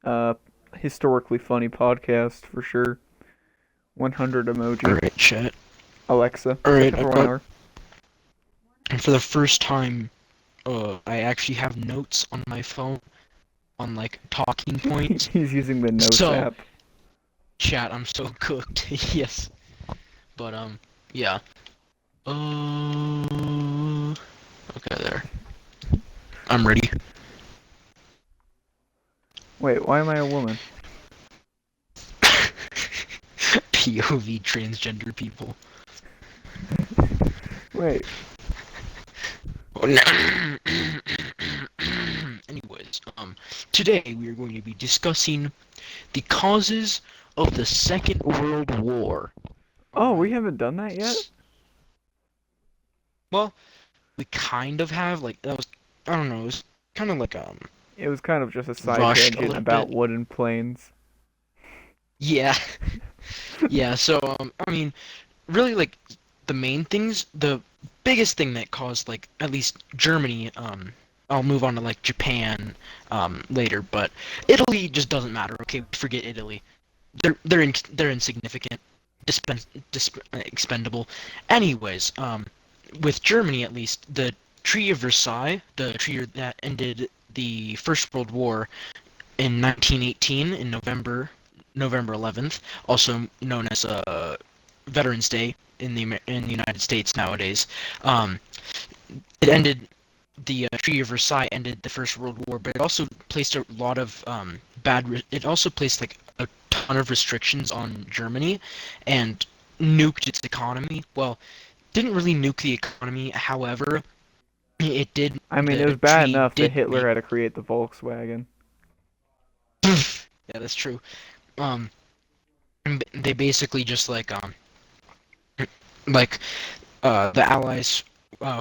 Uh, Historically funny podcast for sure. 100 emoji. Alright, chat. Alexa, set Alright, the I've throwing got, hour. and for the first time, I actually have notes on my phone on, like, talking points. He's using the Notes So, app. chat, I'm so cooked. Yes. But, yeah. Okay, there. I'm ready. Wait, why am I a woman? POV transgender people. Wait. Anyways, today we are going to be discussing the causes of the Second World War. Oh, we Alright. haven't done that yet? Well, we kind of have, like, that was, I don't know, it was kind of like, It was kind of just a side rushed a tangent little about bit. wooden planes. Yeah, yeah, so, I mean, really, like, the main things, the biggest thing that caused, like, at least Germany, I'll move on to, like, Japan, later, but Italy just doesn't matter, okay? Forget Italy. They're insignificant, expendable. Anyways, with Germany at least, the Treaty of Versailles, the treaty that ended the First World War in 1918 in November 11th, also known as Veterans Day in the United States nowadays. Um, it ended the Treaty of Versailles ended the First World War, but it also placed a lot of it also placed like a ton of restrictions on Germany, and nuked its economy. Well, didn't really nuke the economy. However, it did. I mean, it The was bad treaty enough that did Hitler make. had to create the Volkswagen. Yeah, that's true. Um, they basically just like the Allies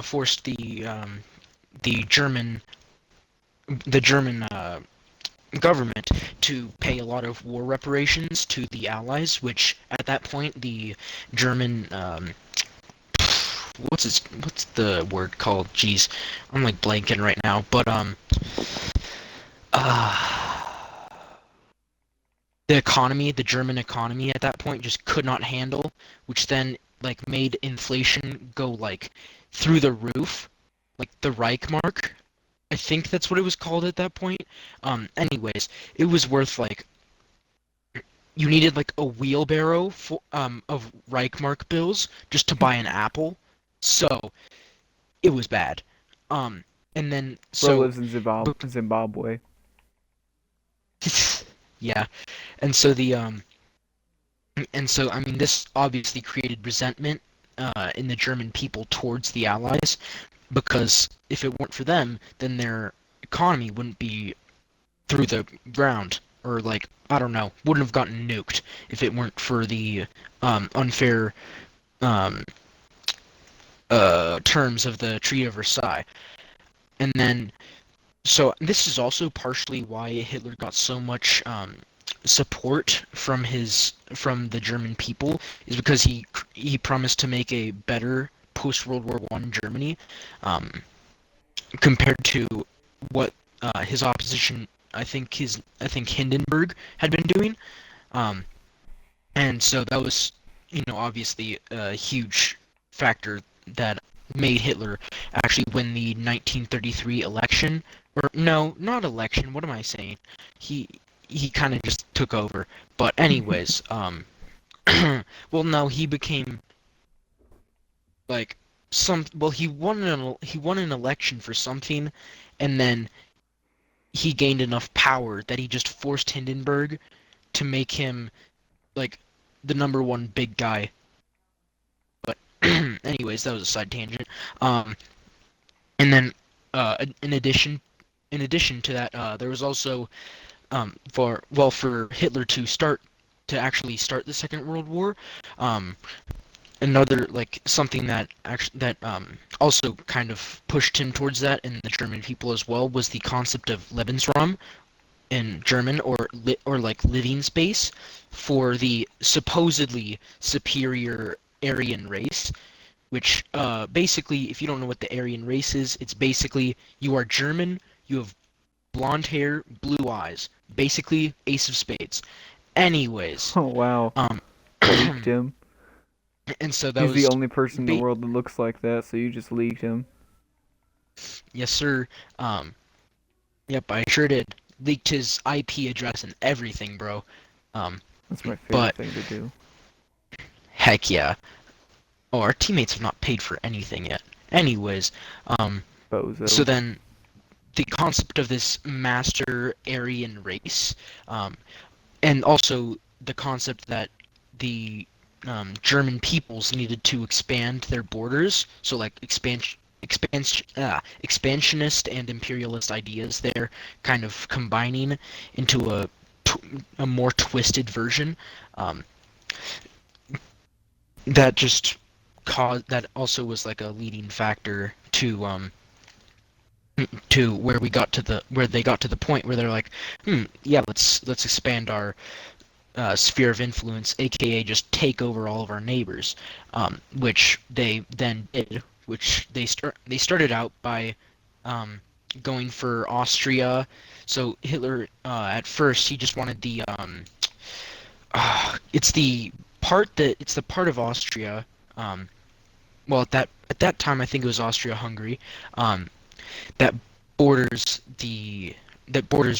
forced the German government to pay a lot of war reparations to the Allies, which at that point the German what's the word called? Jeez, I'm like blanking right now. But uh, the German economy at that point just could not handle, which then like made inflation go like through the roof, like the Reichmark. I think that's what it was called at that point. Anyways, it was worth like you needed like a wheelbarrow of Reichmark bills just to buy an apple. So it was bad. Um, and then Bro so, lives in but, Zimbabwe. yeah, and so I mean this obviously created resentment in the German people towards the Allies because if it weren't for them, then their economy wouldn't be through the ground, or like I don't know, wouldn't have gotten nuked if it weren't for the unfair um, terms of the Treaty of Versailles. And then, so this is also partially why Hitler got so much support from the German people, is because he promised to make a better post World War One Germany, um, compared to what his opposition, I think Hindenburg had been doing. Um, and so that was, obviously a huge factor that made Hitler actually win the 1933 election. Or no, not election. What am I saying? He he kind of just took over. But anyways, well, no, he became like he won an election for something, and then he gained enough power that he just forced Hindenburg to make him like the number one big guy. But anyways, that was a side tangent. Um, and then in addition to that, there was also for Hitler to actually start the Second World War. Um, Another like something that also kind of pushed him towards that, and the German people as well, was the concept of Lebensraum in German, or like living space for the supposedly superior Aryan race, which basically, if you don't know what the Aryan race is, it's basically you are German, you have blonde hair, blue eyes, basically Ace of Spades. Anyways, Oh wow, um, leaked him. and so that He's the was, only person in the world that looks like that, so you just leaked him. yes sir. Um, yep, I sure did. Leaked his IP address and everything, bro. Um, That's my favorite but thing to do. heck yeah. Oh, our teammates have not paid for anything yet. Anyways, um, so Bozo. then the concept of this master Aryan race, um, and also the concept that the German peoples needed to expand their borders, so like expansionist and imperialist ideas there kind of combining into a more twisted version, um, that just caused that also was like a leading factor to where we got to where they got to the point where they're like, yeah, let's expand our sphere of influence, aka just take over all of our neighbors, which they then did. Which they started out by um, going for Austria. So Hitler, at first, he just wanted it's the part of Austria. Um, well, at that time, I think it was Austria-Hungary. Um, that borders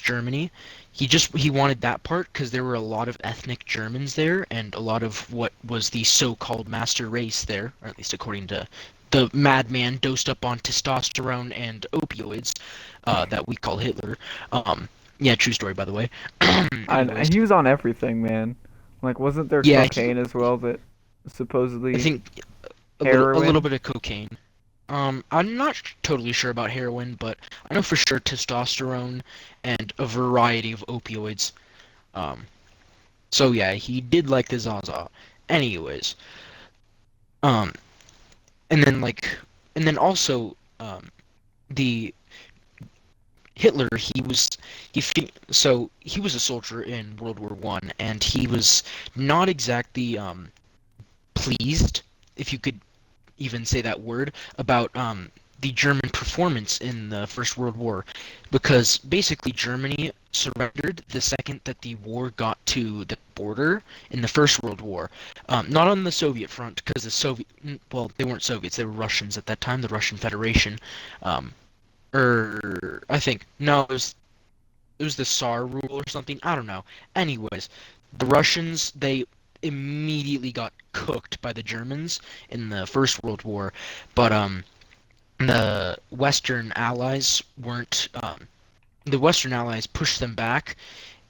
Germany. He wanted that part because there were a lot of ethnic Germans there and a lot of what was the so-called master race there, or at least according to the madman dosed up on testosterone and opioids that we call Hitler. Yeah, true story by the way. I Anyways, he was on everything, man. Like, wasn't there yeah, cocaine as well that I supposedly think a little heroin? bit of cocaine. I'm not totally sure about heroin, but I know for sure testosterone and a variety of opioids. Um, so yeah, he did like the Zaza. Anyways, um, and then also, the Hitler, he was a soldier in World War One, and he was not exactly pleased, if you could even say that word, about the German performance in the First World War, because basically Germany surrendered the second that the war got to the border in the First World War. Not on the Soviet front, because well, they weren't Soviets, they were Russians at that time, the Russian Federation. Um, or I think no, it was the Tsar rule or something. I don't know. Anyways, the Russians, they immediately got cooked by the Germans in the First World War, but the Western Allies weren't. The Western Allies pushed them back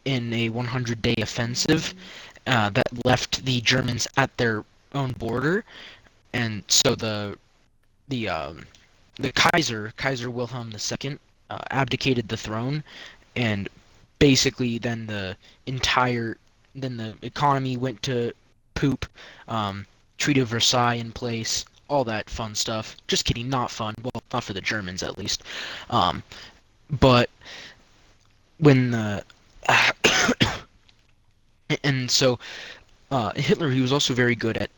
in a 100-day offensive that left the Germans at their own border, and so the Kaiser Wilhelm II, abdicated the throne, and basically then the economy went to poop. Treaty of Versailles in place, all that fun stuff. Just kidding, not fun. Well, not for the Germans at least. Um, but when the and so Hitler, he was also very good at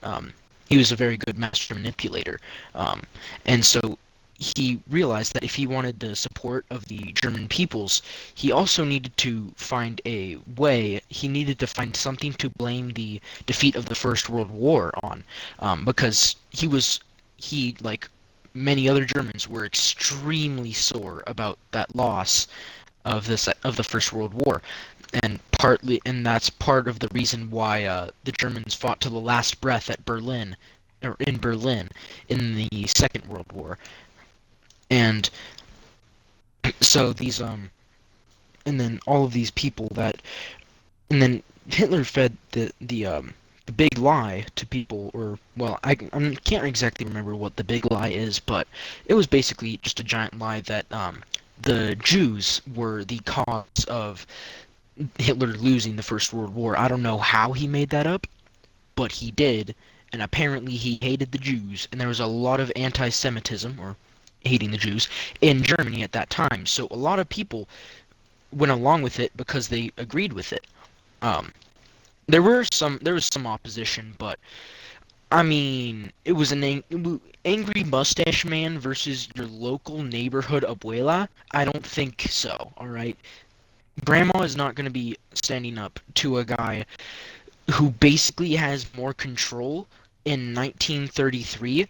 he was a very good master manipulator, um, and so he realized that if he wanted the support of the German peoples, he also needed to find a way. He needed to find something to blame the defeat of the First World War on, because he like many other Germans were extremely sore about that loss of the First World War, and that's part of the reason why the Germans fought to the last breath at Berlin, or in Berlin, in the Second World War, and so and then all of these people and then Hitler fed the big lie to people, or well, I can't exactly remember what the big lie is, but it was basically just a giant lie that the Jews were the cause of Hitler losing the First World War. I don't know how he made that up, but he did, and apparently he hated the Jews, and there was a lot of anti-Semitism, or hating the Jews, in Germany at that time. So a lot of people went along with it because they agreed with it. Um, there was some opposition, but I mean, it was angry mustache man versus your local neighborhood abuela. I don't think so. All right, grandma is not going to be standing up to a guy who basically has more control in 1933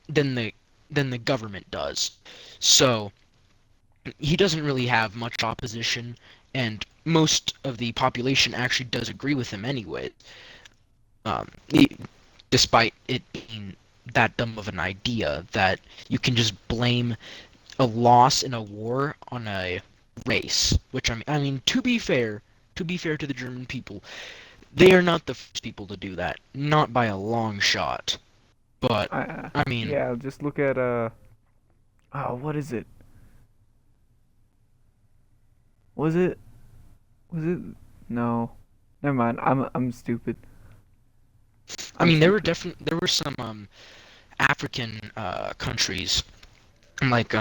than the government does. So he doesn't really have much opposition, and most of the population actually does agree with him anyway. He, despite it being that dumb of an idea that you can just blame a loss in a war on a race, which I mean, to be fair to the German people, they are not the first people to do that, not by a long shot. But I mean, Yeah, just look at oh, what is it? Was it was it no. Never mind. I'm stupid. I I'm mean, stupid. there were some African countries like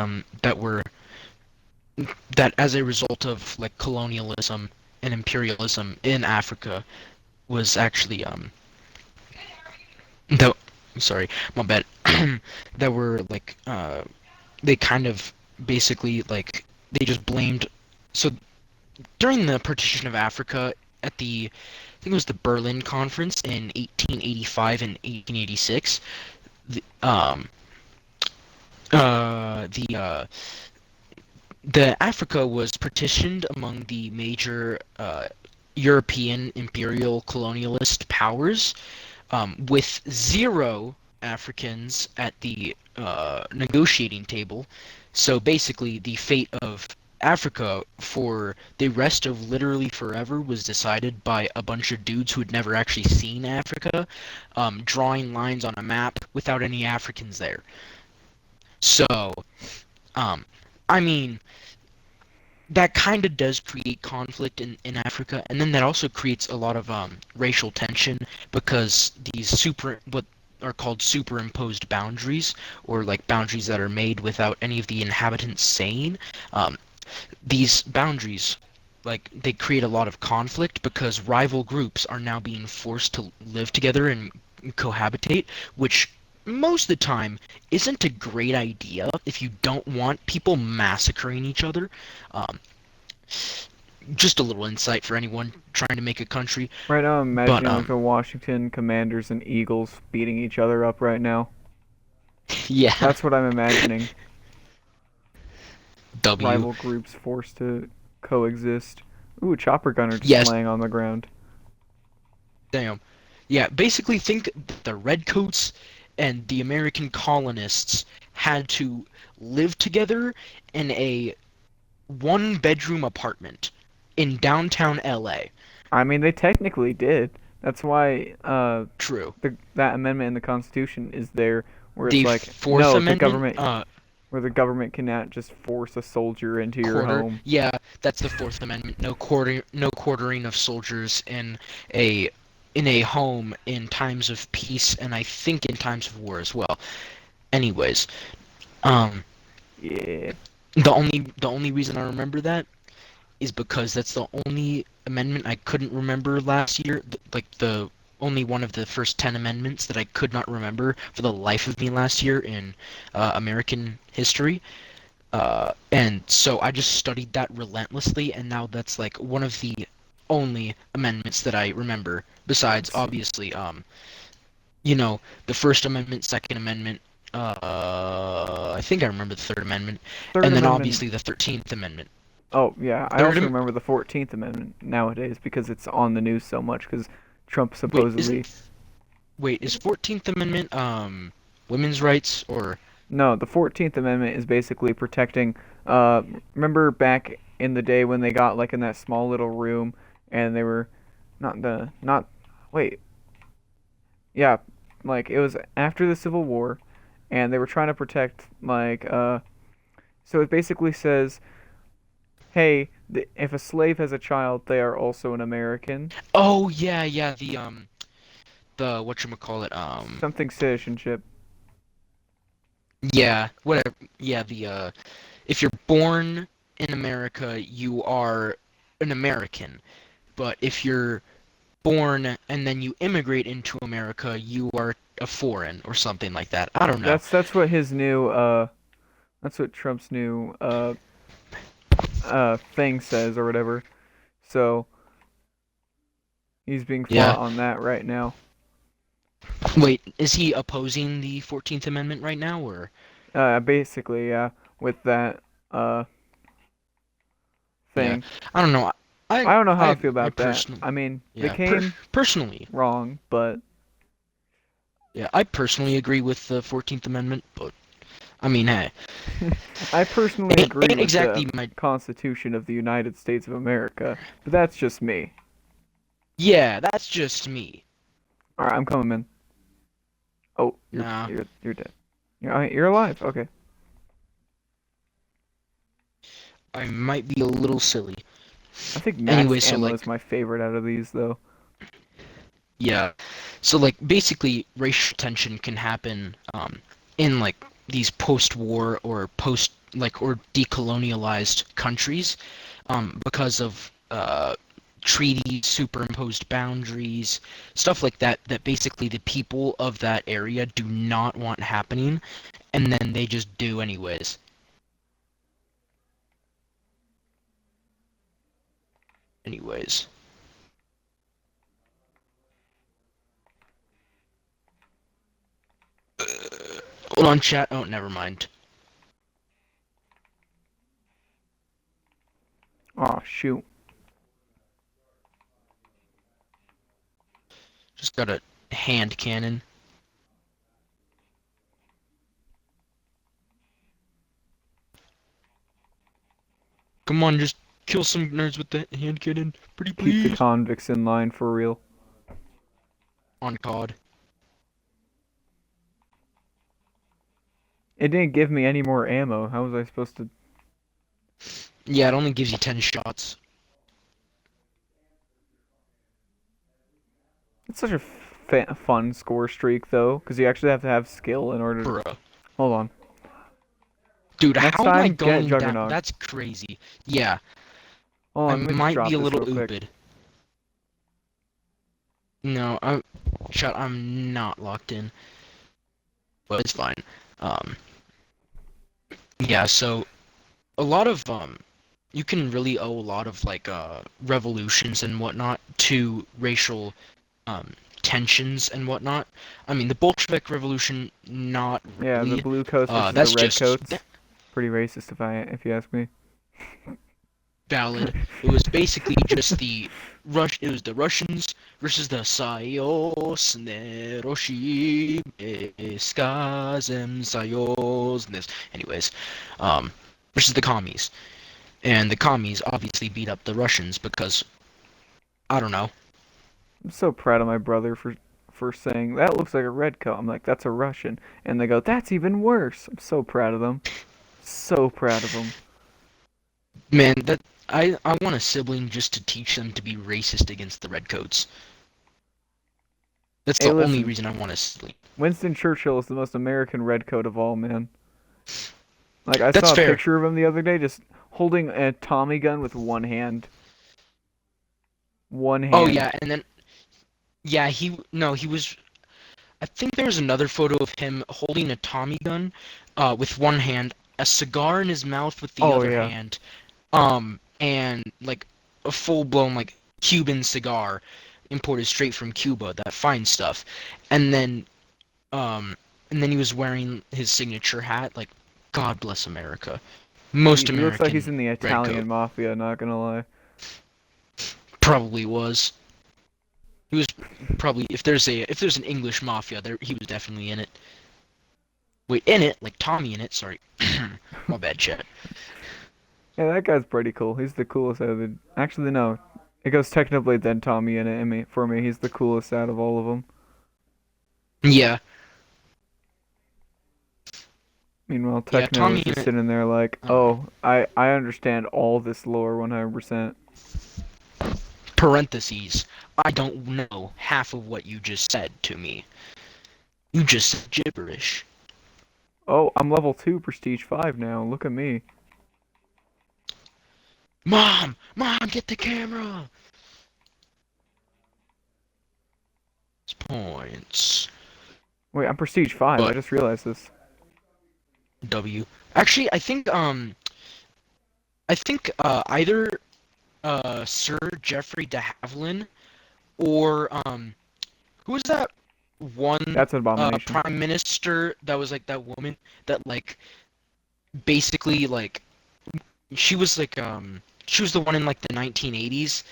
that as a result of like colonialism and imperialism in Africa was actually the sorry, my bad. That were like they kind of basically like they just blamed so during the partition of Africa at the I think it was the Berlin Conference in 1885 and 1886 the uh the uh the Africa was partitioned among the major European imperial colonialist powers, with zero Africans at the negotiating table. So basically, the fate of Africa for the rest of literally forever was decided by a bunch of dudes who had never actually seen Africa, drawing lines on a map without any Africans there. So, um, I mean, that kind of does create conflict in Africa, and then that also creates a lot of racial tension because these what are called superimposed boundaries, or like boundaries that are made without any of the inhabitants saying. Um, these boundaries, like they create a lot of conflict because rival groups are now being forced to live together and cohabitate, which most of the time isn't a great idea if you don't want people massacring each other. Um, just a little insight for anyone trying to make a country. Right now, I'm But imagining like the Washington Commanders and Eagles beating each other up right now. yeah, That's what I'm imagining. W. Rival groups forced to coexist. Ooh, a chopper gunner just Yes, laying on the ground. damn. Yeah, basically think the redcoats and the American colonists had to live together in a one-bedroom apartment in downtown LA. I mean, they technically did. That's why True. that amendment in the Constitution is there, where it's The like, Fourth no, the Amendment, government, where the government cannot just force a soldier into your quarter. home. Yeah, that's the Fourth Amendment. No quartering of soldiers a in a home in times of peace, and I think in times of war as well. Anyways, um, Yeah. the only reason I remember that is because that's the only amendment I couldn't remember last year. Like the only one of the first 10 amendments that I could not remember for the life of me last year in American history. And so I just studied that relentlessly, and now that's like one of the only amendments that I remember. Besides, Let's see. obviously, the First Amendment, Second Amendment. I think I remember the Third Amendment, Third and then Amendment. obviously the 13th Amendment. Oh, yeah. I Third, also am- remember the 14th Amendment nowadays because it's on the news so much because Trump wait, supposedly. is 14th Amendment women's rights or No, the 14th Amendment is basically protecting. Uh, remember back in the day when they got like in that small little room and they were not wait, yeah, like it was after the Civil War and they were trying to protect so it basically says, hey, if a slave has a child, they are also an American. oh yeah, the whatchamacallit, Something citizenship. yeah, whatever, yeah, the if you're born in America, you are an American. But if you're born and then you immigrate into America, you are a foreign or something like that. I don't know. That's what his new that's what Trump's new thing says or whatever. So he's being Yeah. fought on that right now. Wait, is he opposing the 14th Amendment right now, or? Basically, yeah, with that uh Yeah, thing. I don't know. I don't know how I I, feel I about that. personally, I mean, they yeah, came personally, wrong, but yeah, I personally agree with the 14th Amendment, but I mean, hey, I personally agree ain't with the exactly my. Constitution of the United States of America. But that's just me. Yeah, that's just me. All right, I'm coming, man. Oh, Nah, you're dead. You're alive. Okay. I might be a little silly. I think max Anyway, so ammo is like, my favorite out of these, though. yeah, so like, basically, racial tension can happen, in like these post-war or post like or decolonialized countries, because of treaties, superimposed boundaries, stuff like that, that basically the people of that area do not want happening, and then they just do anyways. Anyways. Hold on, chat. Oh, never mind. Oh shoot. Just got a hand cannon. Come on, just kill some nerds with the hand cannon. Pretty Keep the please. convicts in line for real. On COD. It didn't give me any more ammo. How was I supposed to? Yeah, it only gives you 10 shots. It's such a fun score streak, though, because you actually have to have skill in order to. Bruh. Hold on. Dude, Next how am I time, get going down? Juggernog. That's crazy. Yeah, Hold I on, let me just might be drop a this little real quick. ooped. No, I'm not locked in, but it's fine. Um, yeah, so a lot of you can really owe a lot of like revolutions and whatnot to racial um tensions and whatnot. I mean, the Bolshevik Revolution, not Yeah, the really. blue coats versus the That's red just coats. Pretty racist if you ask me. valid. It was basically just the Rush. It was the Russians versus the Sayos Neroshi Skazem Sayos. Anyways, um, versus the commies, and the commies obviously beat up the Russians because I don't know. I'm so proud of my brother for saying that looks like a red coat. I'm like, that's a Russian, and they go, that's even worse. I'm so proud of them. So proud of them. Man, that I want a sibling just to teach them to be racist against the redcoats. That's Hey, the only listen, reason I want a sibling. Winston Churchill is the most American redcoat of all, man. Like I That's saw a fair. picture of him the other day, just holding a Tommy gun with one hand. One Oh hand. yeah, and then yeah, he no, he was. I think there was another photo of him holding a Tommy gun, with one hand, a cigar in his mouth with the Oh other yeah. hand, and like a full blown like Cuban cigar, imported straight from Cuba, that fine stuff, and then um, and then he was wearing his signature hat, like God bless America, most He looks like he's American in the redcoat. Italian mafia. Not gonna lie. Probably was. He was probably if there's an English mafia there, he was definitely in it. Wait, in it, like Tommy in it. Sorry, my bad, chat. Yeah, that guy's pretty cool. He's the coolest out of the. Actually, no. It goes technically then Tommy in it. For me, he's the coolest out of all of them. Yeah, Meanwhile, yeah, Techno Tommy is in just it. sitting there like, Um, oh, I understand all this lore 100%. Parentheses. I don't know half of what you just said to me. You just said gibberish. Oh, I'm level 2, Prestige 5 now. Look at me. Mom, get the camera. It's points. Wait, I'm Prestige 5. I but just realized this. W. Actually, I think either Sir Jeffrey de Havilland or who was that one That's an abomination. prime minister that was like that woman that like basically like she was the one in like the 1980s,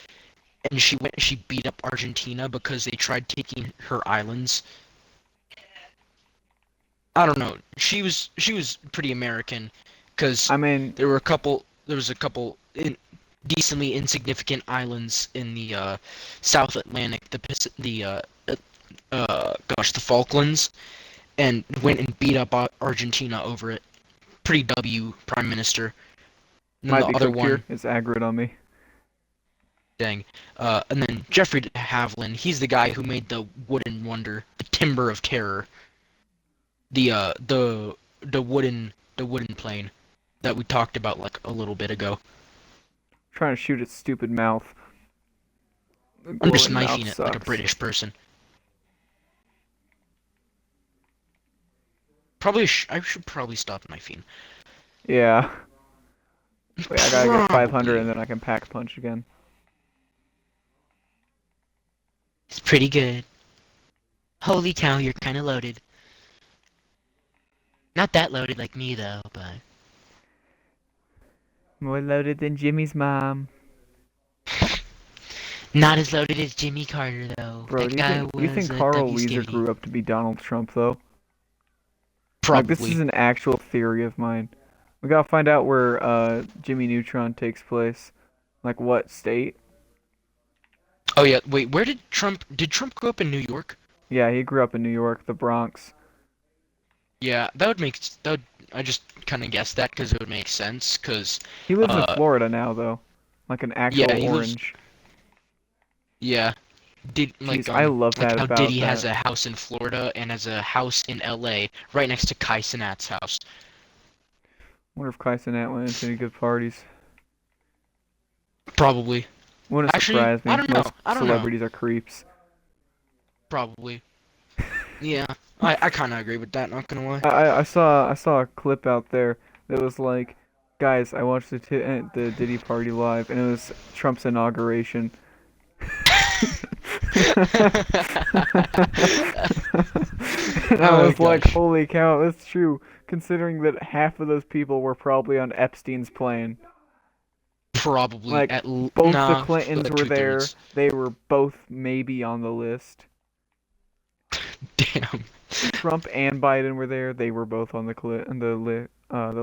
and she beat up Argentina because they tried taking her islands. I don't know. She was pretty American because I mean, there was a couple decently insignificant islands in the South Atlantic, the Falklands, and went and beat up Argentina over it. Pretty W Prime Minister. And then might the be other cooked here. one, It's aggroed on me. dang. And then Jeffrey de Havilland, he's the guy who made the wooden wonder, the timber of terror, the uh, the the wooden plane that we talked about like a little bit ago. Trying to shoot its stupid mouth. The I'm just glowing mouth knifing it like a sucks. British person. Probably I should probably stop knifing. Yeah. Wait, I gotta get 500 and Probably. then I can pack punch again. It's pretty good. Holy cow, you're kind of loaded. Not that loaded like me though, but More loaded than Jimmy's mom. not as loaded as Jimmy Carter though. Bro, That do you guy think was a Carl W Weezer skivvy. grew up to be Donald Trump though? Like this is Probably. an actual theory of mine. We gotta find out where Jimmy Neutron takes place. Like what state? Oh yeah, wait, where did Trump grow up in New York? Yeah, he grew up in New York, the Bronx. Yeah, that would I just kind of guessed that because it would make sense because He lives in uh Florida now though. Like an yeah, actual he lives orange. yeah, did Jeez, I love like that how about Diddy that. has a house in Florida and has a house in LA right next to Kai Cenat's house. Wonder if Kai Cenat went into any good parties. Probably. Wouldn't Actually, surprise I me. don't know. Most I don't know. celebrities are creeps. Probably. Yeah. I kind of agree with that, not gonna lie. I saw a clip out there that was like, guys, I watched the Diddy party live, and it was Trump's inauguration. And I Oh was like, gosh. holy cow, that's true. Considering that half of those people were probably on Epstein's plane. Probably Like, both the nah, Clintons were there. 2/3. They were both maybe on the list. Damn. Trump and Biden were there. They were both on the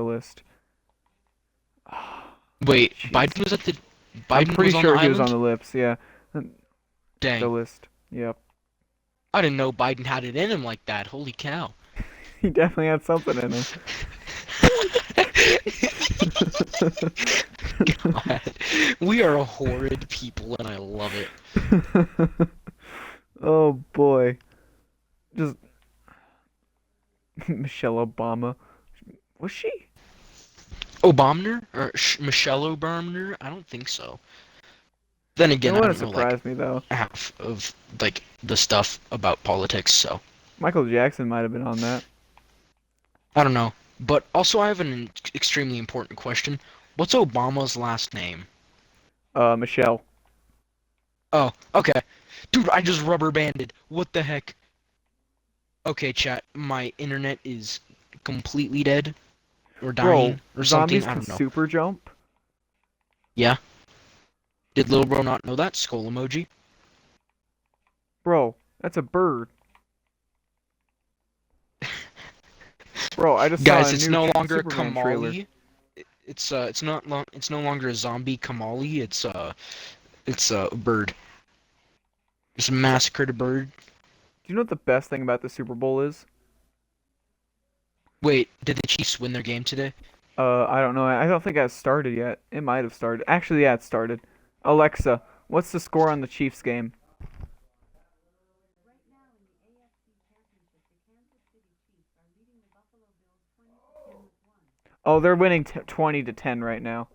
list. Wait, Jeez. I'm Biden pretty was on the sure he was on island? the lips. Yeah, the Dang. list. Yep. I didn't know Biden had it in him like that. Holy cow. He definitely had something in him. God. We are horrid people and I love it. Oh boy. Just Michelle Obama. Was she? Obamner? Or Michelle Obamner? I don't think so. Then It again, I wouldn't don't know like surprise me though. half of like the stuff about politics, so Michael Jackson might have been on that. I don't know. But also I have an extremely important question. What's Obama's last name? Michelle. Oh, okay. Dude, I just rubber banded. What the heck? Okay, chat. My internet is completely dead or Bro, dying or something. zombies I can don't know. super jump. Yeah. Did little bro not know that? Skull emoji. Bro, that's a bird. Bro, I just saw Guys, a it's new no longer a Superman trailer. Kamali. It's no longer a zombie Kamali. It's a bird. It's massacred a bird. Do you know what the best thing about the Super Bowl is? Wait, did the Chiefs win their game today? I don't know. I don't think it started yet. It might have started. Actually, yeah, it started. Alexa, what's the score on the Chiefs game? Oh, they're winning 20 to 10 right now.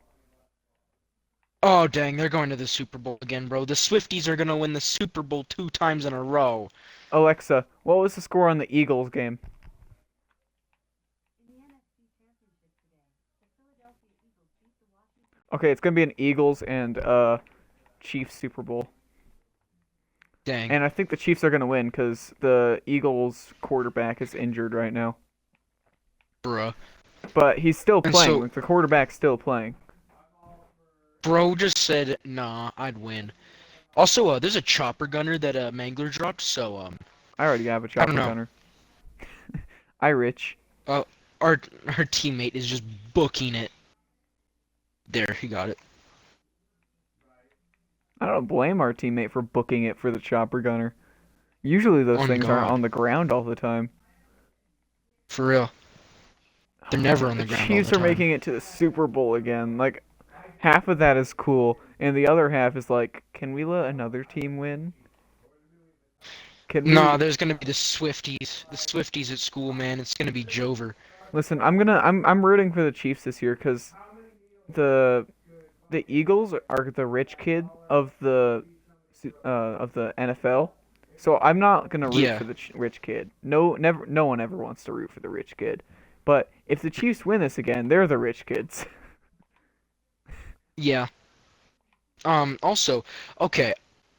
Oh dang, they're going to the Super Bowl again, bro. The Swifties are gonna win the Super Bowl 2 times in a row. Alexa, what was the score on the Eagles game? Okay, it's gonna be an Eagles and Chiefs Super Bowl. Dang, And I think the Chiefs are gonna win because the Eagles quarterback is injured right now. bruh. But he's still And playing. so, Like the quarterback's still playing. bro just said, nah, I'd win. Also, there's a chopper gunner that Mangler dropped, so I already have a I don't chopper know. gunner. I rich. Uh, our teammate is just booking it. There, he got it. I don't blame our teammate for booking it for the chopper gunner. Usually those On things aren't God, on the ground all the time. for real. They're never on The the ground all the Chiefs are time. making it to the Super Bowl again. Like half of that is cool, and the other half is like, can we let another team win? Can we Nah, there's gonna be the Swifties. The Swifties at school, man. It's gonna be Jover. listen? I'm rooting for the Chiefs this year because the the Eagles are the rich kid of the NFL. So I'm not gonna root Yeah, for the rich kid. No, never. No one ever wants to root for the rich kid. But if the Chiefs win this again, they're the rich kids. yeah. Also, okay,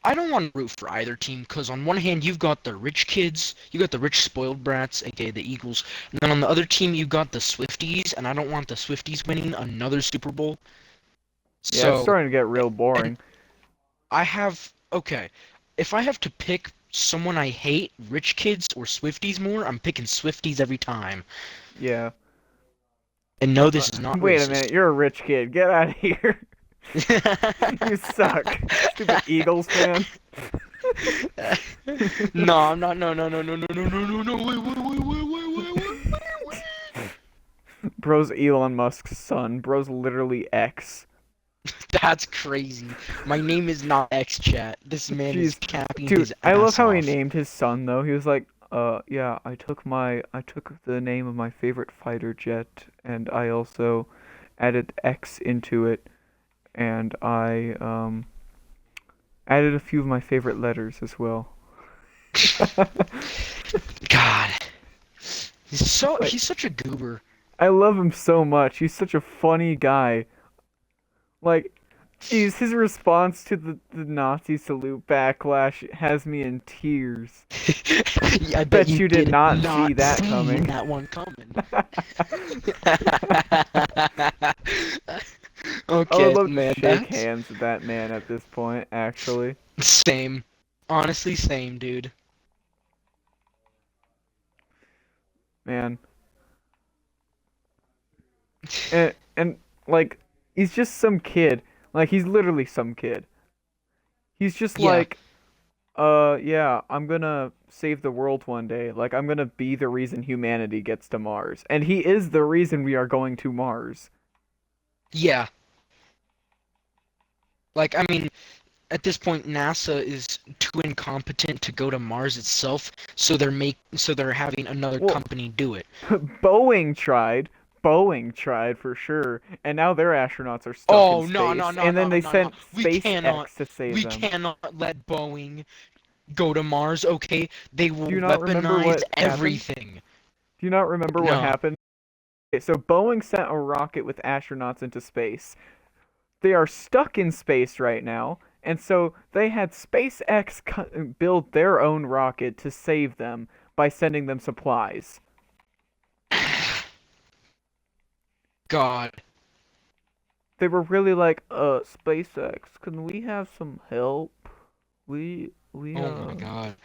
I don't want to root for either team because on one hand you've got the rich kids, you got the rich spoiled brats, aka the Eagles, and then on the other team you got the Swifties, and I don't want the Swifties winning another Super Bowl. Yeah, it's So, starting to get real and boring. okay, if I have to pick someone I hate, rich kids or Swifties more, I'm picking Swifties every time. Yeah. And no, this is not Wait a minute, racist. you're a rich kid. Get out of here. You suck. Stupid Eagles fan. No, I'm not. No, no, no, no, no, no, no, no, no. Wait. Bro's Elon Musk's son. Bro's literally X. That's crazy. My name is not X Chat. This man is Jeez. capping Dude, his I love ass how he off. named his son though. He was like, yeah, I took the name of my favorite fighter jet and I also added X into it and I added a few of my favorite letters as well. God, Like, he's such a goober. I love him so much. He's such a funny guy. Like, geez, his response to the Nazi salute backlash has me in tears. I bet Bet you you did did not see not that see coming. that one coming. I would Okay, love to man, shake that's hands with that man at this point, actually. same. Honestly, same, dude. Man. And like he's just some kid. Like he's literally some kid. He's just Yeah, like, yeah, I'm gonna save the world one day. Like I'm gonna be the reason humanity gets to Mars. And he is the reason we are going to Mars. yeah. Like, I mean, at this point, NASA is too incompetent to go to Mars itself, so they're having another Well, company do it. Boeing tried. Boeing tried for sure, and now their astronauts are stuck in Oh, no, no, space. no, And then no, they no, no. sent SpaceX to save We them. cannot let Boeing go to Mars, okay? They Do will you not remember weaponize what happened? everything. Do you not remember what No. happened? Okay, so Boeing sent a rocket with astronauts into space. They are stuck in space right now, and so they had SpaceX build their own rocket to save them by sending them supplies. God. They were really like, SpaceX, can we have some help? We Oh my God.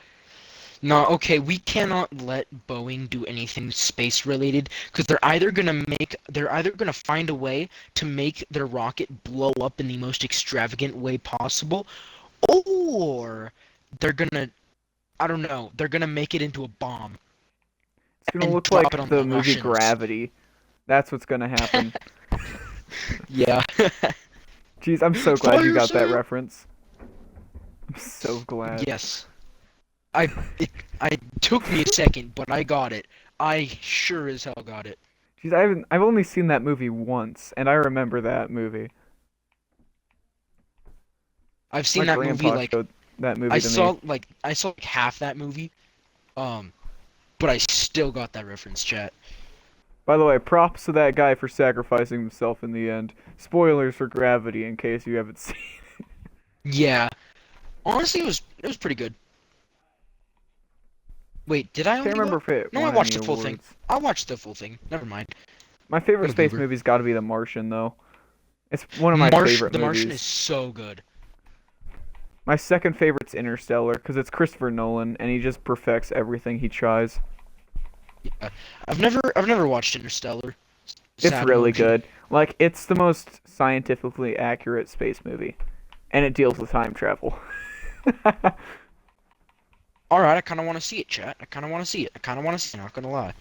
No, okay, we cannot let Boeing do anything space related because they're either gonna find a way to make their rocket blow up in the most extravagant way possible, or they're gonna, I don't know, they're gonna make it into a bomb It's gonna and look drop like it on the the movie Russians. Gravity. That's what's gonna happen. Yeah. Jeez, I'm so glad you Fire got that sale! reference. I'm so glad. Yes. I I took me a second, but I got it. I sure as hell got it. Jeez, I've only seen that movie once, and I remember that movie. I've My seen that movie grandpa like showed that I movie to me. saw like I saw like half that movie, Um, but I still got that reference, chat. By the way, props to that guy for sacrificing himself in the end. Spoilers for Gravity in case you haven't seen. Yeah, honestly, it was pretty good. Wait, did I Can't only remember watch? if it No, I won watched any the full thing. awards. I watched the full thing. Never mind. My favorite What a space goober. movie's got to be The Martian, though. It's one of my favorite The Martian is movies. so good. My second favorite's Interstellar because it's Christopher Nolan and he just perfects everything he tries. Yeah. I've never watched Interstellar. It's Sad really emoji. good. Like it's the most scientifically accurate space movie, and it deals with time travel. All right, I kind of want to see it, chat. I kind of want to see it. I kind of want to see it. Not gonna lie.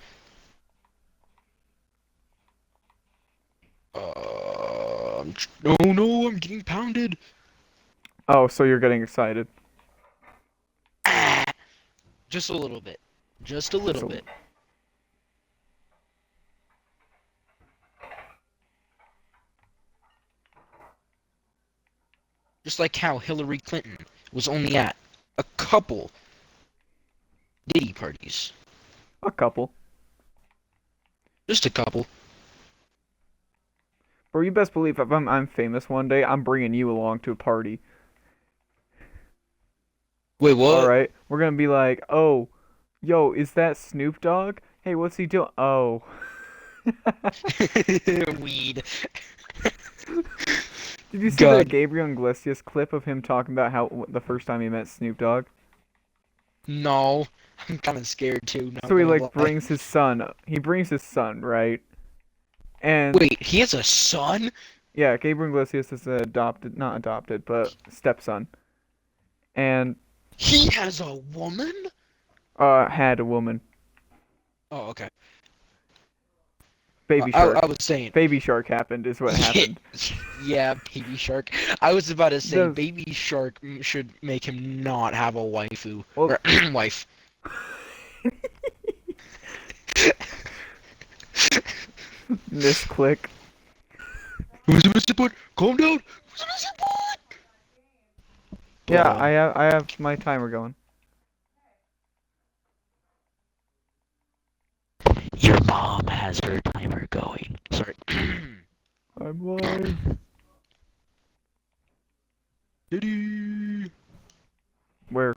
No, no, I'm getting pounded. Oh, so you're getting excited? Ah, just a little bit. Just a little So, bit. Just like how Hillary Clinton was only at a couple Diddy parties. a couple. Just a couple. Bro, you best believe if I'm famous one day, I'm bringing you along to a party. Wait, All what? right, we're gonna be like, oh, yo, is that Snoop Dogg? Hey, what's he doing? Oh. Weed. Did you see that God. Gabriel Iglesias clip of him talking about how the first time he met Snoop Dogg? No. I'm kind of scared too, not So he gonna like lie. brings his son. He brings his son, right? And Wait, he has a son? yeah, Gabriel Iglesias is adopted, not adopted, but stepson, and He has a woman? had a woman, Oh, okay. baby I shark. was saying, Baby shark happened is what yeah, happened. yeah, Baby Shark. I was about to say The Baby Shark should make him not have a waifu well, or wife. misclick. Who's the support? Calm down. Who's the support? But Yeah, I have my timer going. your mom has her timer going. Sorry. I'm live. Diddy. Where?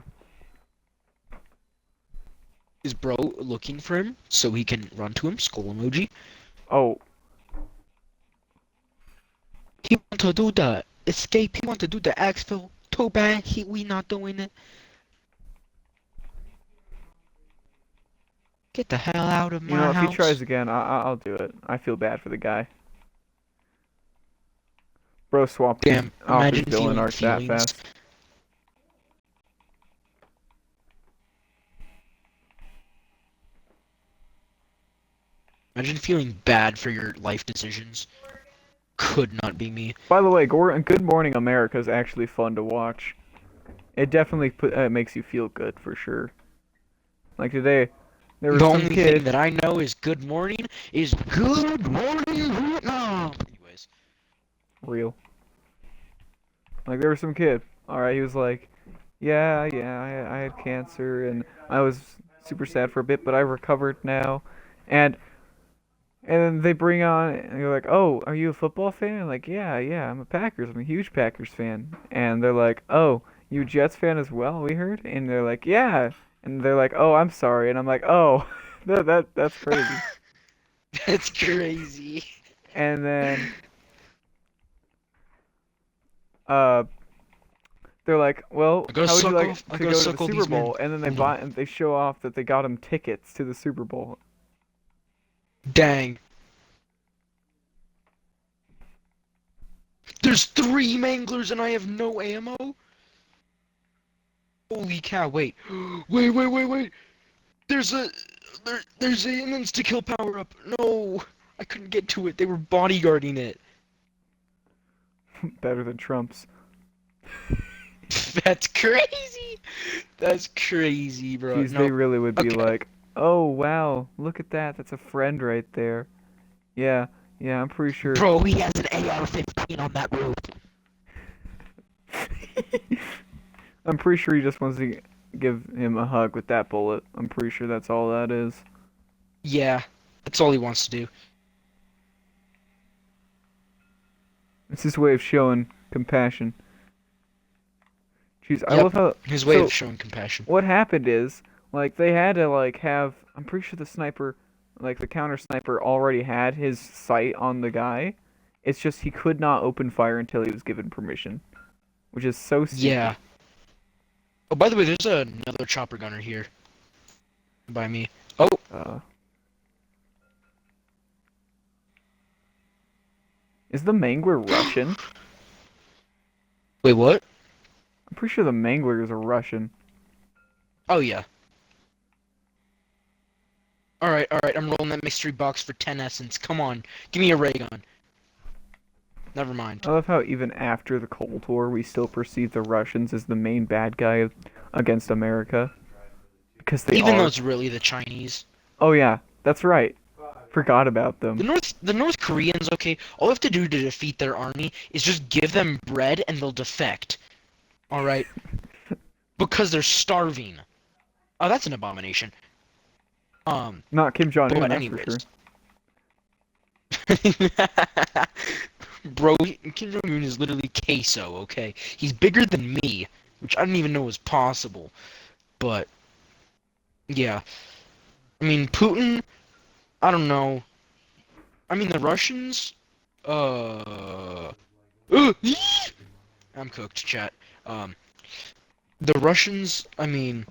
Is bro looking for him so he can run to him? Skull emoji. Oh, He want to do the escape. He want to do the exfil. Too bad we not doing it. Get the hell out of you my know, if he house. tries again, I'll do it. I feel bad for the guy. Bro swapped his Damn, off his imagine villain feeling arc that feelings. fast. Imagine feeling bad for your life decisions. Could not be me. By the way, Good Morning America is actually fun to watch. It definitely makes you feel good for sure. Like today, there The was some only thing kid. that I know is good morning is good morning Vietnam. Anyways, Real. Like there was some kid. All right, he was like, yeah, I had cancer and I was super sad for a bit, but I recovered now. And and then they bring on, and you're like, oh, are you a football fan? I'm like, yeah, I'm a Packers. I'm a huge Packers fan. And they're like, oh, you a Jets fan as well? We heard. And they're like, yeah. And they're like, oh, I'm sorry. And I'm like, oh, that's crazy. that's crazy. And then uh, they're like, well, I gotta how would you suck like off. I to gotta go to the suck all Super these men. Bowl? And then Hold on. they show off that they got him tickets to the Super Bowl. Dang. There's 3 manglers and I have no ammo? Holy cow, wait. Wait. There's a there's an insta kill power up. No. I couldn't get to it. They were bodyguarding it. Better than Trump's. That's crazy. That's crazy, bro. Geez, No. they really would be Okay. like, oh, wow, look at that. That's a friend right there. Yeah, I'm pretty sure. Bro, he has an AR-15 on that roof. I'm pretty sure he just wants to give him a hug with that bullet. I'm pretty sure that's all that is. Yeah, that's all he wants to do. It's his way of showing compassion. Jeez, I love Yep, how. his way of So showing compassion. what happened is like they had to like have. I'm pretty sure the sniper, like the counter sniper, already had his sight on the guy. It's just he could not open fire until he was given permission, which is so stupid. Yeah. Oh, by the way, there's another chopper gunner here by me. Oh, Uh, is the Mangler Russian? wait, what? I'm pretty sure the Mangler is a Russian. Oh, yeah. Alright, I'm rolling that mystery box for 10 essence. Come on, give me a ray gun. Never mind. I love how even after the Cold War, we still perceive the Russians as the main bad guy against America. Because they Even though are. it's really the Chinese. Oh yeah, that's right. Forgot about them. The North Koreans, okay, all we have to do to defeat their army is just give them bread and they'll defect. Alright? Because they're starving. Oh, that's an abomination. Not Kim Jong Un, But that's for sure. anyways. Bro, Kim Jong-un is literally queso, okay? He's bigger than me, which I didn't even know was possible. But, yeah. I mean, Putin, I don't know. I mean, the Russians, uh... I'm cooked, chat. Um, the Russians, I mean,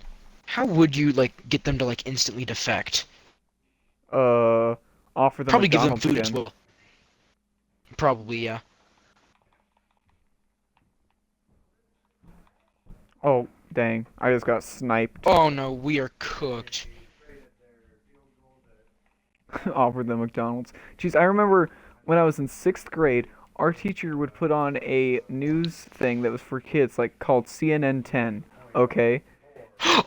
how would you, like, get them to, like, instantly defect? Uh, offer the Probably give them McDonald's food as again. well. Probably, yeah. Oh, dang. I just got sniped. Oh no, we are cooked. Offer the McDonald's. Jeez, I remember when I was in 6th grade, our teacher would put on a news thing that was for kids, like called CNN 10. Okay?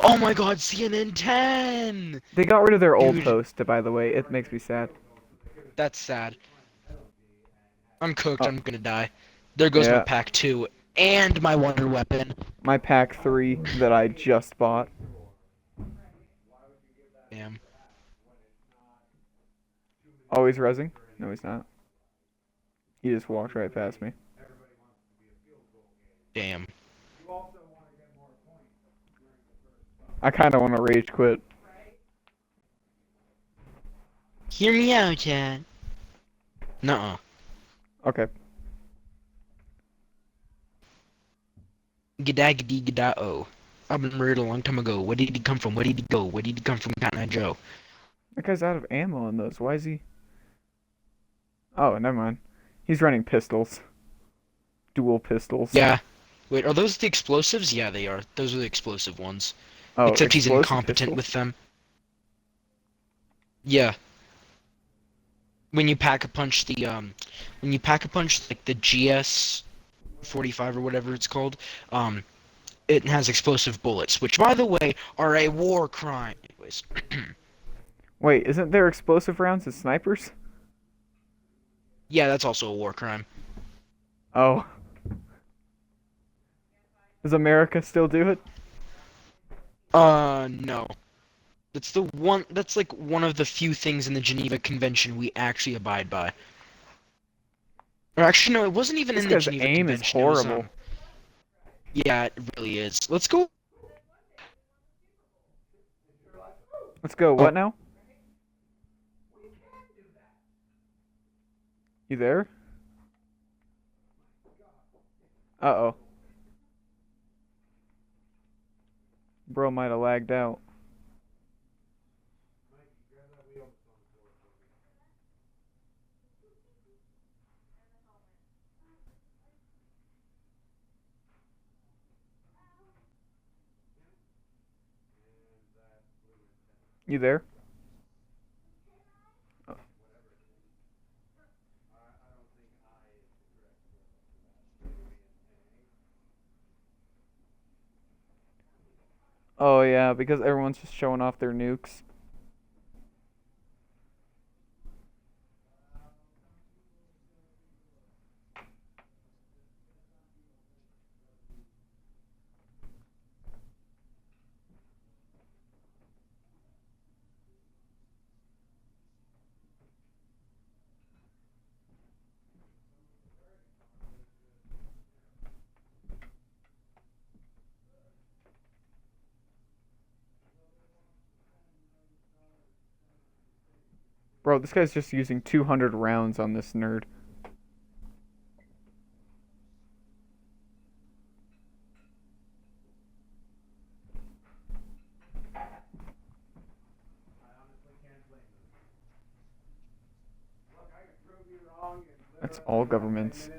Oh my god, CNN 10! They got rid of their old Dude, host, by the way. It makes me sad. that's sad. I'm cooked, Oh, I'm gonna die. There goes my yeah. pack 2 and my wonder weapon. My pack 3 that I just bought. Damn. Oh, he's rezzing? No, he's not. He just walked right past me. Damn. I kind of want to rage quit. Hear me out, Chad. Nuh-uh. Okay. G'day, I've been murdered a long time ago. Where did he come from? Where did he go? Where did he come from, Cotton Eye Joe? That guy's out of ammo on those. Why is he... Oh, never mind. He's running pistols. Dual pistols. Yeah. Wait, are those the explosives? Yeah, they are. Those are the explosive ones. Oh, Except he's explosive incompetent pistol? with them. Yeah. When you pack a punch when you pack a punch like the GS 45 or whatever it's called, it has explosive bullets, which by the way are a war crime. Anyways, Wait, isn't there explosive rounds as snipers? yeah, that's also a war crime. Oh. Does America still do it? No. That's like one of the few things in the Geneva Convention we actually abide by. Or actually no, it wasn't even This in the guy's Geneva aim is Convention. It was horrible. yeah, it really is. Let's go. Let's go. Oh, What now? You there? Uh-oh. Bro might have lagged out. You there? Oh yeah, because everyone's just showing off their nukes. Bro, this guy's just using 200 rounds on this nerd. That's all governments.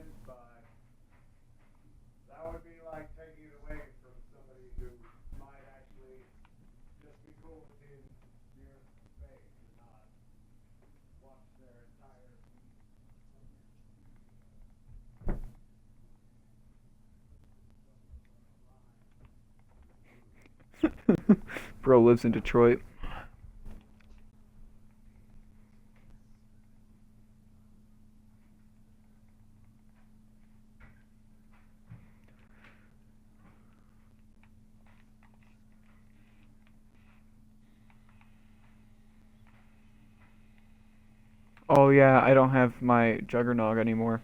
Bro lives in Detroit. Oh yeah, I don't have my Juggernog anymore.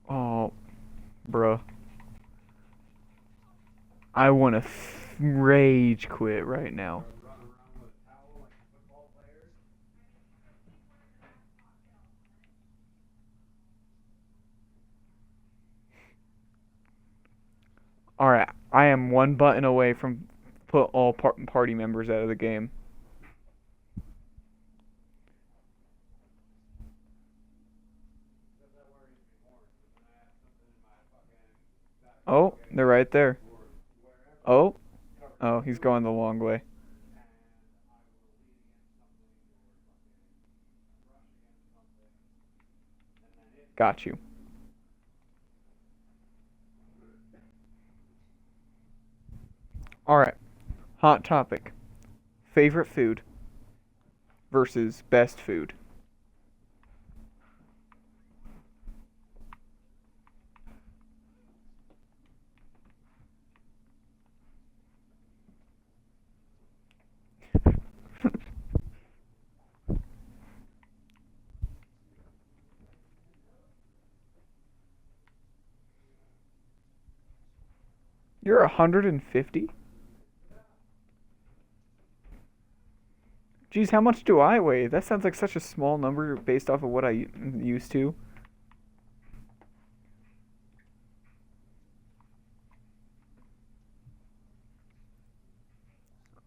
Oh, bruh. I want to rage quit right now. Alright, I am one button away from put all party members out of the game. Oh, they're right there. Oh, oh, he's going the long way. Got you. Alright, hot topic. Favorite food versus best food. You're 150? Geez, how much do I weigh? That sounds like such a small number based off of what I used to.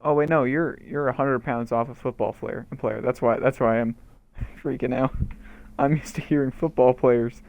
Oh wait, no, you're 100 pounds off a football player. That's why I'm freaking out. I'm used to hearing football players.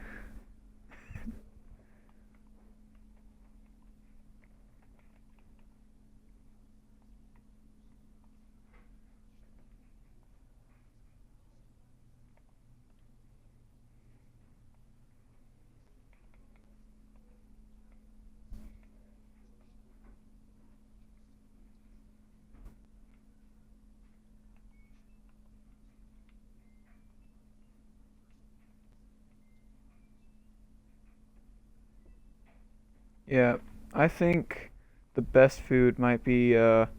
Yeah, I think the best food might be what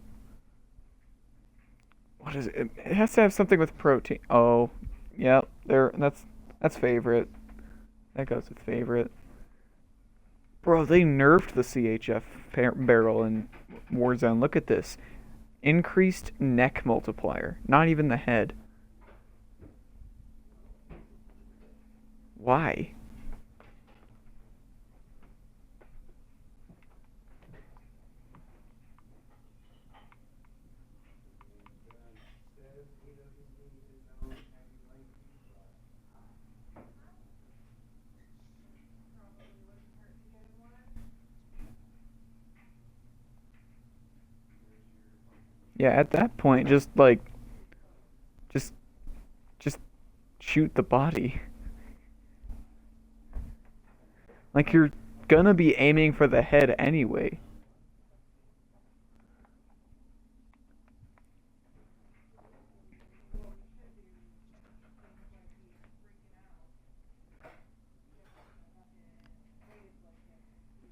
is it? It has to have something with protein. Oh, yeah, there. That's favorite. That goes with favorite. Bro, they nerfed the CHF barrel in Warzone. Look at this. Increased neck multiplier. Not even the head. Why? Yeah, at that point, just just shoot the body. Like you're gonna be aiming for the head anyway.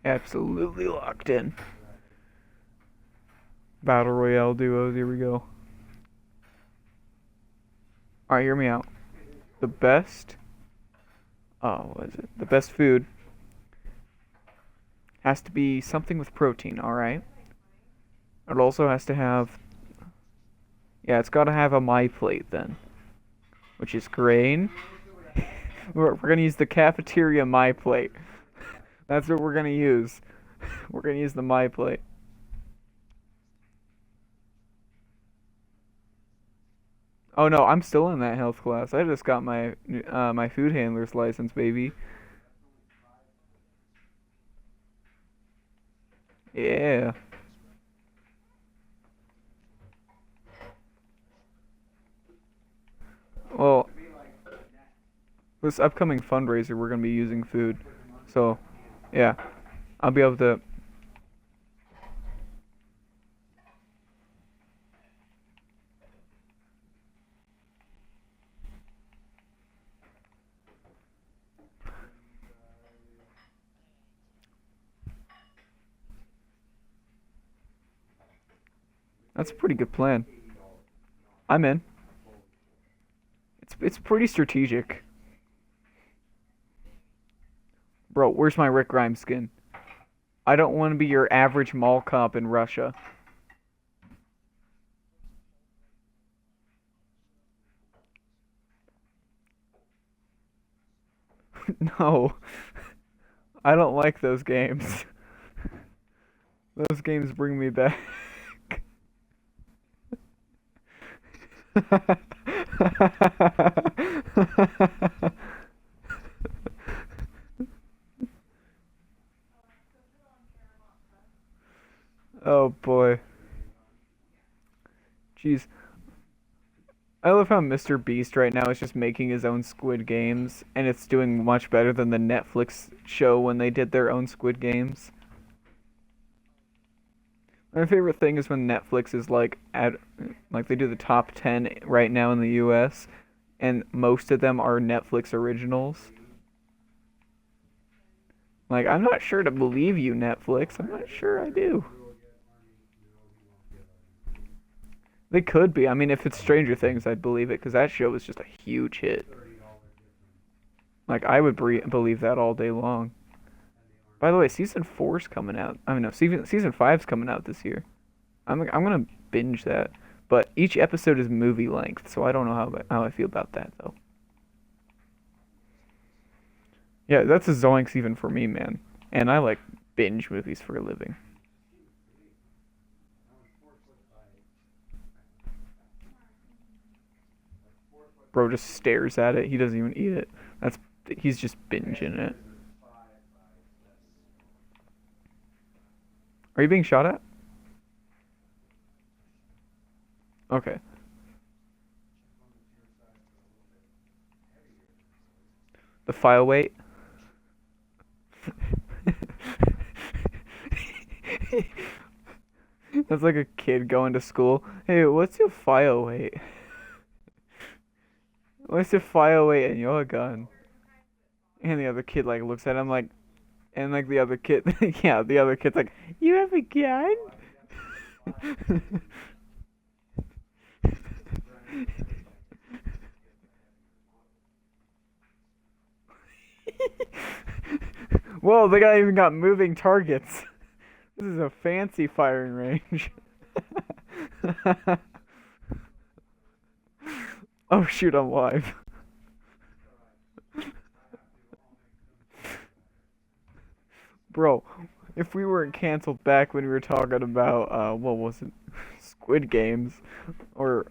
Absolutely locked in. Battle Royale duos, here we go. Alright, hear me out. The best, oh, what is it? The best food has to be something with protein, alright? It also has to have, yeah, it's gotta have a my plate then. which is grain. We're gonna use the cafeteria my plate. That's what we're gonna use. We're gonna use the my plate. Oh no, I'm still in that health class. I just got my food handler's license, baby. Yeah. Well, this upcoming fundraiser, we're gonna be using food. So, yeah, I'll be able to. That's a pretty good plan. I'm in. It's pretty strategic, bro. Where's my Rick Grimes skin? I don't want to be your average mall cop in Russia. No, I don't like those games. Those games bring me back. Oh boy. Jeez. I love how Mr. Beast right now is just making his own Squid Games, and it's doing much better than the Netflix show when they did their own Squid Games. My favorite thing is when Netflix is like they do the top 10 right now in the US, and most of them are Netflix originals. Like, I'm not sure to believe you, Netflix. I'm not sure I do. They could be. I mean, if it's Stranger Things, I'd believe it because that show was just a huge hit. Like, I would believe that all day long. By the way, season four's coming out. I mean, no, season five's coming out this year. I'm gonna binge that. But each episode is movie length, so I don't know how I feel about that though. Yeah, that's a zoinks even for me, man. And I like binge movies for a living. Bro just stares at it. He doesn't even eat it. That's he's just binging it. Are you being shot at? Okay. The file weight. That's like a kid going to school. Hey, what's your file weight? What's your file weight in your gun? And the other kid like looks at him like, and like the other kid, yeah, the other kid's like, you have a gun? Whoa, they got even got moving targets. This is a fancy firing range. Oh shoot, I'm live. Bro, if we weren't canceled back when we were talking about what was it? Squid Games or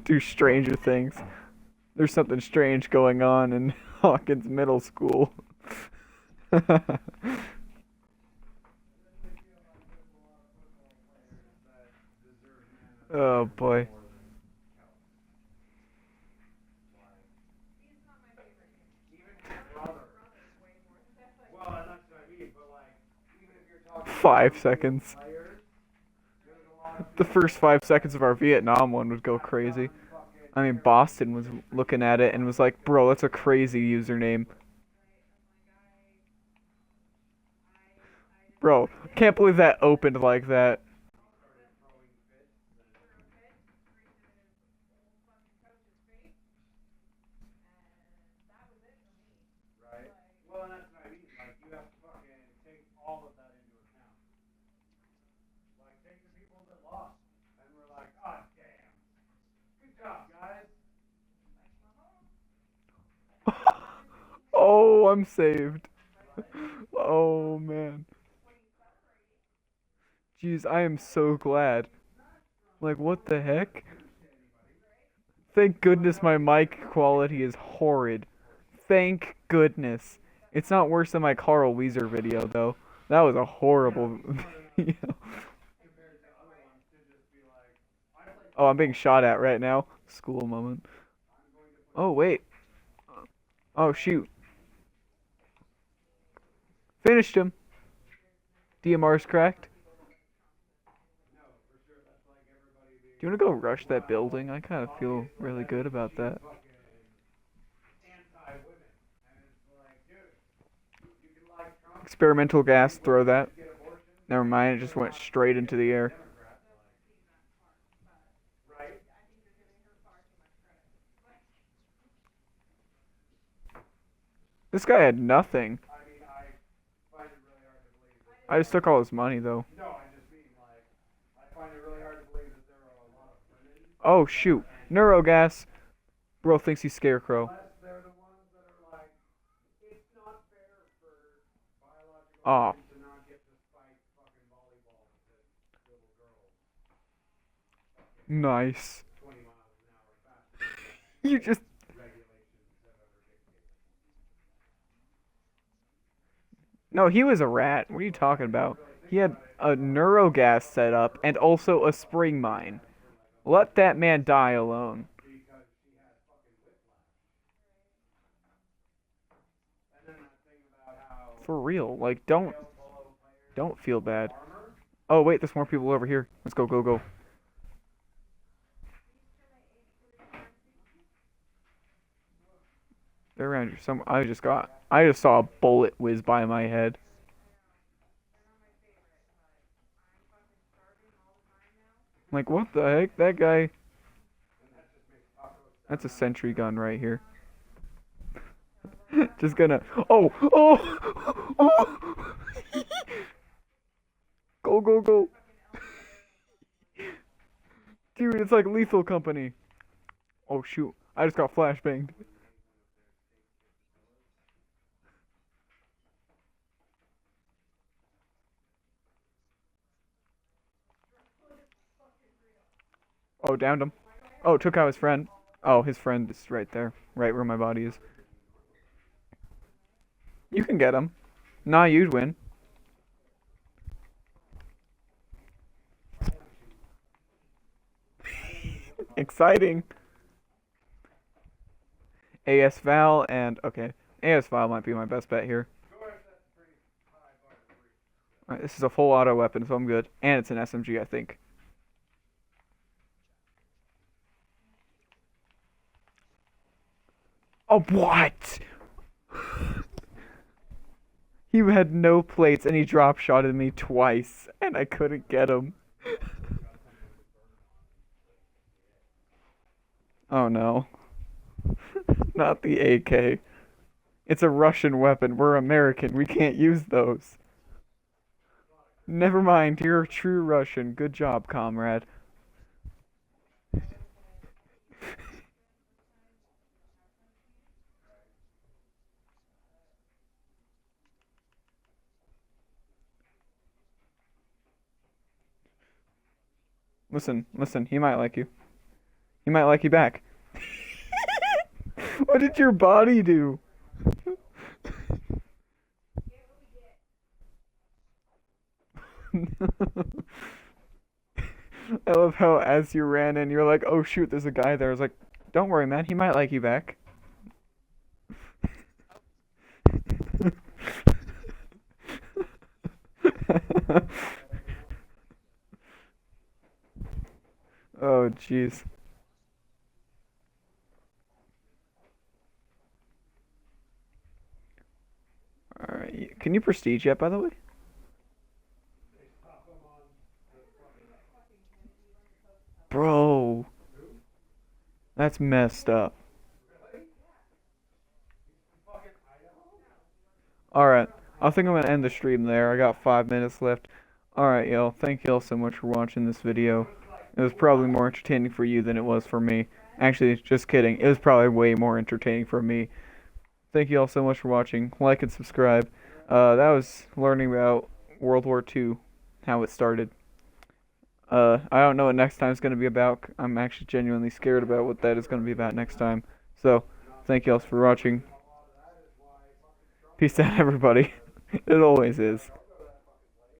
do Stranger Things. There's something strange going on in Hawkins Middle School. Oh boy. Like 5 seconds. The first 5 seconds of our Vietnam one would go crazy. I mean, Boston was looking at it and was like, bro, that's a crazy username. Bro, can't believe that opened like that. Oh, I'm saved. Oh man. Jeez, I am so glad. Like, what the heck? Thank goodness my mic quality is horrid. Thank goodness. It's not worse than my Carl Weezer video, though. That was a horrible video. Oh, I'm being shot at right now. School moment. Oh, wait. Oh, shoot. Finished him. DMR's cracked. Do you want to go rush that building? I kind of feel really good about that. Experimental gas, throw that. Never mind, it just went straight into the air. This guy had nothing. I just took all his money, though. Oh, shoot. Neurogas. Bro thinks he's Scarecrow. Oh. Nice. You just... No, he was a rat. What are you talking about? He had a neurogas set up and also a spring mine. Let that man die alone. For real. Like, don't feel bad. Oh, wait, there's more people over here. Let's go, go, go. They're around here somewhere. I just saw a bullet whiz by my head. Like, what the heck? That guy... That's a sentry gun right here. Just gonna... Oh! Oh! Oh! Go, go, go! Dude, it's like Lethal Company. Oh, shoot. I just got flashbanged. Oh, downed him. Oh, took out his friend. Oh, his friend is right there. Right where my body is. You can get him. Nah, you'd win. Exciting. AS Val and... Okay. AS Val might be my best bet here. Alright, this is a full auto weapon, so I'm good. And it's an SMG, I think. Oh, what? He had no plates and he drop shotted me twice and I couldn't get him. Oh no. Not the AK. It's a Russian weapon. We're American. We can't use those. Never mind. You're a true Russian. Good job, comrade. Listen, listen. He might like you. He might like you back. What did your body do? I love how as you ran in, you're like, oh shoot, there's a guy there. I was like, don't worry, man. He might like you back. Oh, jeez. Alright. Can you prestige yet, by the way? Bro. That's messed up. Alright. I think I'm gonna end the stream there. I got 5 minutes left. Alright, y'all. Thank y'all so much for watching this video. It was probably more entertaining for you than it was for me. Actually, just kidding. It was probably way more entertaining for me. thank you all so much for watching. Like and subscribe. That was learning about World War II, how it started. I don't know what next time is going to be about. I'm actually genuinely scared about what that is going to be about next time. So, thank you all for watching. Peace out, everybody. It always is.